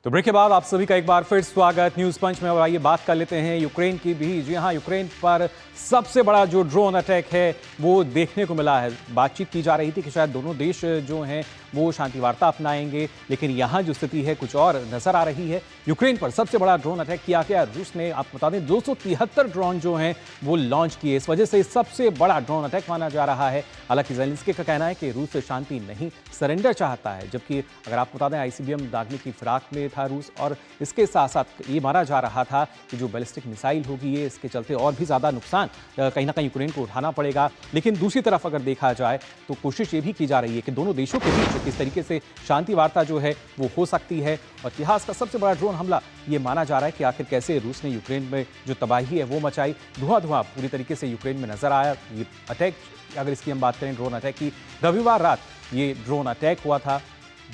तो ब्रेक के बाद आप सभी का एक बार फिर स्वागत न्यूज पंच में। और आइए बात कर लेते हैं यूक्रेन की भी। जी हां, यूक्रेन पर सबसे बड़ा जो ड्रोन अटैक है वो देखने को मिला है। बातचीत की जा रही थी कि शायद दोनों देश जो हैं वो शांति वार्ता अपनाएंगे, लेकिन यहां जो स्थिति है कुछ और नजर आ रही है। यूक्रेन पर सबसे बड़ा ड्रोन अटैक किया गया। रूस ने, आपको बता दें, 273 ड्रोन जो हैं वो लॉन्च किए। इस वजह से सबसे बड़ा ड्रोन अटैक माना जा रहा है। हालांकि ज़ेलेंस्की का कहना है कि रूस शांति नहीं, सरेंडर चाहता है। जबकि अगर आपको बता दें, आईसीबीएम दागने की फिराक में था रूस, और इसके साथ साथ ये माना जा रहा था कि जो बैलिस्टिक मिसाइल होगी ये इसके चलते और भी ज़्यादा नुकसान कहीं ना कहीं यूक्रेन को उठाना पड़ेगा। लेकिन दूसरी तरफ अगर देखा जाए तो कोशिश ये भी की जा रही है कि दोनों देशों के बीच किस तरीके से शांति वार्ता जो है वो हो सकती है। और इतिहास का सबसे बड़ा ड्रोन हमला ये माना जा रहा है कि आखिर कैसे रूस ने यूक्रेन में जो तबाही है वो मचाई। धुआं पूरी तरीके से यूक्रेन में नजर आया। ये अटैक, अगर इसकी हम बात करें ड्रोन अटैक की, रविवार रात ये ड्रोन अटैक हुआ था,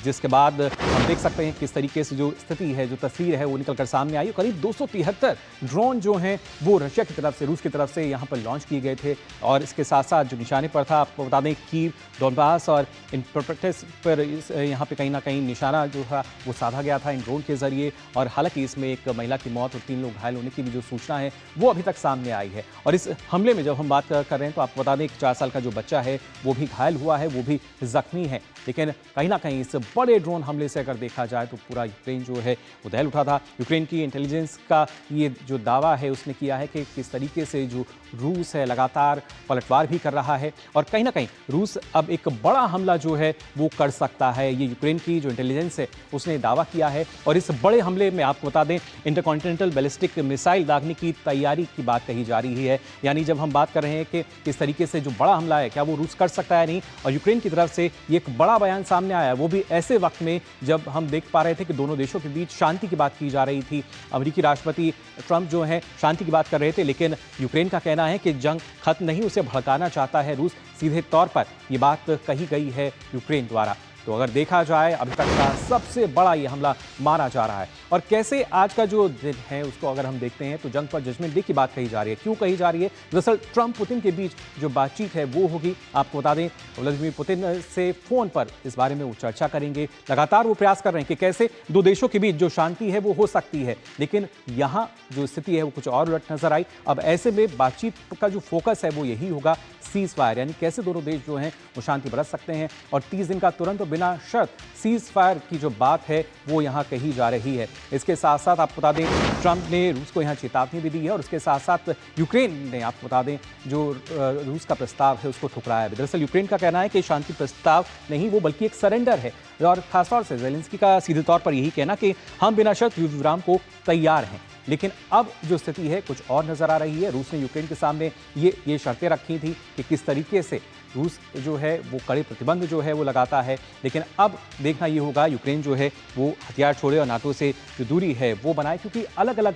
जिसके बाद हम देख सकते हैं किस तरीके से जो स्थिति है, जो तस्वीर है वो निकलकर सामने आई। करीब 273 ड्रोन जो हैं वो रशिया की तरफ से, रूस की तरफ से यहाँ पर लॉन्च किए गए थे। और इसके साथ साथ जो निशाने पर था, आपको बता दें, कीव, डोनबास और इन प्रोटेक्ट्स पर यहाँ पे कहीं ना कहीं निशाना जो था वो साधा गया था इन ड्रोन के जरिए। और हालांकि इसमें एक महिला की मौत और 3 लोग घायल होने की भी जो सूचना है वो अभी तक सामने आई है। और इस हमले में जब हम बात कर रहे हैं तो आपको बता दें, 4 साल का जो बच्चा है वो भी घायल हुआ है, वो भी जख्मी है। लेकिन कहीं ना कहीं इस बड़े ड्रोन हमले से अगर देखा जाए तो पूरा यूक्रेन जो है वो दहल उठा था। यूक्रेन की इंटेलिजेंस का ये जो दावा है उसने किया है कि किस तरीके से जो रूस है लगातार पलटवार भी कर रहा है, और कहीं ना कहीं रूस अब एक बड़ा हमला जो है वो कर सकता है। ये यूक्रेन की जो इंटेलिजेंस है उसने दावा किया है। और इस बड़े हमले में आपको बता दें, इंटरकॉन्टिनेंटल बैलिस्टिक मिसाइल दागने की तैयारी की बात कही जा रही है। यानी जब हम बात कर रहे हैं कि किस तरीके से जो बड़ा हमला है क्या वो रूस कर सकता है नहीं, और यूक्रेन की तरफ से ये एक बड़ा बयान सामने आया, वो भी ऐसे वक्त में जब हम देख पा रहे थे कि दोनों देशों के बीच शांति की बात की जा रही थी। अमेरिकी राष्ट्रपति ट्रंप जो है शांति की बात कर रहे थे, लेकिन यूक्रेन का कहना है कि जंग खत्म नहीं, उसे भड़काना चाहता है रूस। सीधे तौर पर यह बात कही गई है यूक्रेन द्वारा। तो अगर देखा जाए अभी तक का सबसे बड़ा ये हमला माना जा रहा है। और कैसे आज का जो दिन है उसको अगर हम देखते हैं तो जंग पर जजमेंट डे की बात कही जा रही है। क्यों कही जा रही है? दरअसल ट्रंप पुतिन के बीच जो बातचीत है वो होगी। आपको बता दें, व्लादिमीर पुतिन से फोन पर इस बारे में वो चर्चा करेंगे। लगातार वो प्रयास कर रहे हैं कि कैसे दो देशों के बीच जो शांति है वो हो सकती है, लेकिन यहाँ जो स्थिति है वो कुछ और उलट नजर आई। अब ऐसे में बातचीत का जो फोकस है वो यही होगा, सीज फायर, यानी कैसे दोनों देश जो हैं वो शांति बरत सकते हैं। और 30 दिन का तुरंत बिना शर्त सीज फायर की जो बात है वो यहाँ कही जा रही है। इसके साथ साथ आपको बता दें, ट्रंप ने रूस को यहाँ चेतावनी भी दी है, और उसके साथ साथ यूक्रेन ने, आपको बता दें, जो रूस का प्रस्ताव है उसको ठुकराया है। दरअसल यूक्रेन का कहना है कि शांति प्रस्ताव नहीं, वो बल्कि एक सरेंडर है। और खासतौर से ज़ेलेंस्की का सीधे तौर पर यही कहना कि हम बिना शर्त युद्ध विराम को तैयार हैं। लेकिन अब जो स्थिति है कुछ और नजर आ रही है। रूस ने यूक्रेन के सामने ये शर्तें रखी थी कि किस तरीके से रूस जो है वो कड़े प्रतिबंध जो है वो लगाता है। लेकिन अब देखना ये होगा यूक्रेन जो है वो हथियार छोड़े और नाटो से जो दूरी है वो बनाए, क्योंकि अलग अलग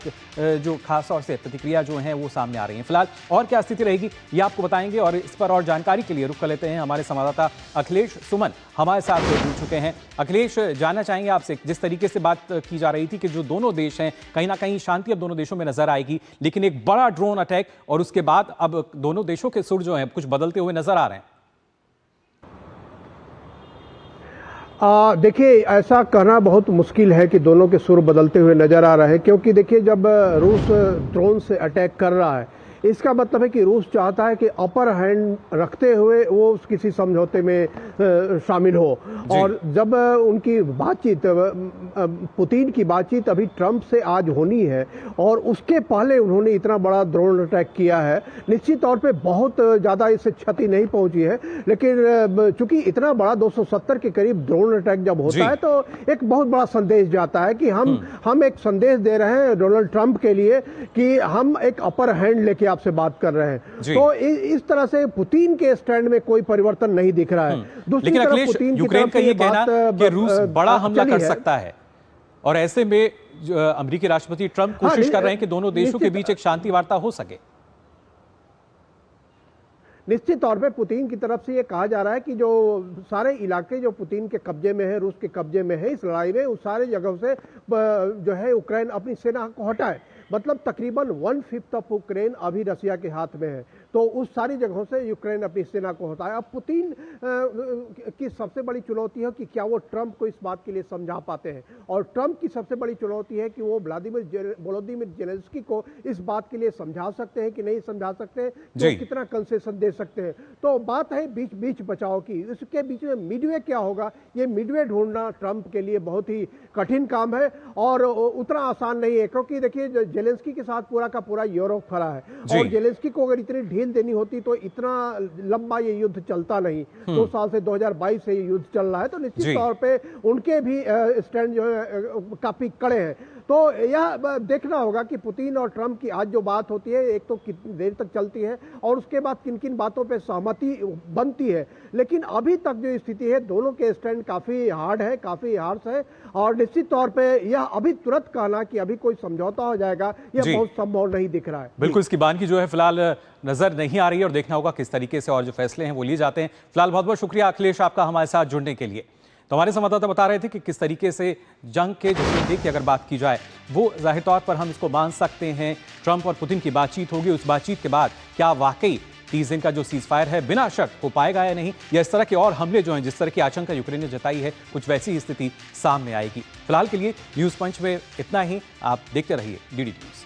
जो खास तौर से प्रतिक्रिया जो हैं वो सामने आ रही हैं। फिलहाल और क्या स्थिति रहेगी ये आपको बताएंगे, और इस पर और जानकारी के लिए रुख कर लेते हैं हमारे संवाददाता अखिलेश सुमन हमारे साथ जुड़ चुके हैं। अखिलेश, जानना चाहेंगे आपसे, जिस तरीके से बात की जा रही थी कि जो दोनों देश हैं कहीं ना कहीं शांति अब दोनों देशों में नजर आएगी, लेकिन एक बड़ा ड्रोन अटैक और उसके बाद अब दोनों देशों के सुर जो हैं कुछ बदलते हुए नजर आ रहे हैं। देखिए, ऐसा कहना बहुत मुश्किल है कि दोनों के सुर बदलते हुए नजर आ रहे हैं, क्योंकि देखिए, जब रूस ड्रोन से अटैक कर रहा है इसका मतलब है कि रूस चाहता है कि अपर हैंड रखते हुए वो किसी समझौते में शामिल हो। और जब उनकी बातचीत, पुतिन की बातचीत अभी ट्रंप से आज होनी है, और उसके पहले उन्होंने इतना बड़ा ड्रोन अटैक किया है, निश्चित तौर पे बहुत ज़्यादा इससे क्षति नहीं पहुंची है, लेकिन चूंकि इतना बड़ा 270 के करीब ड्रोन अटैक जब होता है तो एक बहुत बड़ा संदेश जाता है कि हम एक संदेश दे रहे हैं डोनाल्ड ट्रंप के लिए कि हम एक अपर हैंड लेके आपसे बात कर रहे हैं। तो इस तरह से पुतिन के स्टैंड में कोई परिवर्तन नहीं दिख रहा है। लेकिन अखिलेश, यूक्रेन का ये कहना कि रूस बड़ा हमला कर सकता है, और ऐसे में अमेरिकी राष्ट्रपति ट्रंप कोशिश कर रहे हैं कि दोनों देशों के बीच एक शांति वार्ता हो सके। निश्चित तौर पे पुतिन की तरफ से ये कहा जा रहा है कि जो सारे इलाके जो पुतिन के कब्जे में है, रूस के कब्जे में है, इस लड़ाई में उस सारे जगह से जो है यूक्रेन अपनी सेना को हटाए। मतलब तकरीबन 1/5 ऑफ यूक्रेन अभी रसिया के हाथ में है। तो उस सारी जगहों से यूक्रेन अपनी सेना को हटाया। अब पुतिन की सबसे बड़ी चुनौती है कि क्या वो ट्रंप को इस बात के लिए समझा पाते हैं, और ट्रंप की सबसे बड़ी चुनौती है कि वो वोलोदिमीर जेलेंस्की को इस बात के लिए समझा सकते हैं कि नहीं समझा सकते हैं, कि वो कितना कंसेशन दे सकते हैं। तो बात है बीच बीच बचाव की। इसके बीच में मिडवे क्या होगा, ये मिडवे ढूंढना ट्रंप के लिए बहुत ही कठिन काम है और उतना आसान नहीं है, क्योंकि देखिए जेलेंस्की के साथ पूरा का पूरा यूरोप खड़ा है, और जेलेंस्की को अगर इतनी ढील देनी होती तो इतना लंबा ये युद्ध चलता नहीं। 2 साल से 2022 से ये युद्ध चल रहा है, तो निश्चित तौर पे उनके भी स्टैंड जो है काफी कड़े हैं। तो यह देखना होगा कि पुतिन और ट्रंप की आज जो बात होती है, एक तो कितनी देर तक चलती है और उसके बाद किन किन बातों पे सहमति बनती है। लेकिन अभी तक जो स्थिति है, दोनों के स्टैंड काफी हार्ड है, काफी हार्श है, और निश्चित तौर पे यह अभी तुरंत कहना कि अभी कोई समझौता हो जाएगा, यह बहुत संभव नहीं दिख रहा है। बिल्कुल, इसकी बानगी जो है फिलहाल नजर नहीं आ रही है, और देखना होगा किस तरीके से और जो फैसले हैं वो लिए जाते हैं। फिलहाल बहुत बहुत शुक्रिया अखिलेश आपका हमारे साथ जुड़ने के लिए। तो हमारे संवाददाता बता रहे थे कि किस तरीके से जंग के नतीजे की अगर बात की जाए, वो जाहिर तौर पर हम इसको मान सकते हैं ट्रंप और पुतिन की बातचीत होगी। उस बातचीत के बाद क्या वाकई 30 दिन का जो सीज फायर है बिना शक हो पाएगा या नहीं, या इस तरह के और हमले जो हैं, जिस तरह की आशंका यूक्रेन ने जताई है, कुछ वैसी ही स्थिति सामने आएगी। फिलहाल के लिए न्यूज पंच में इतना ही। आप देखते रहिए DD न्यूज।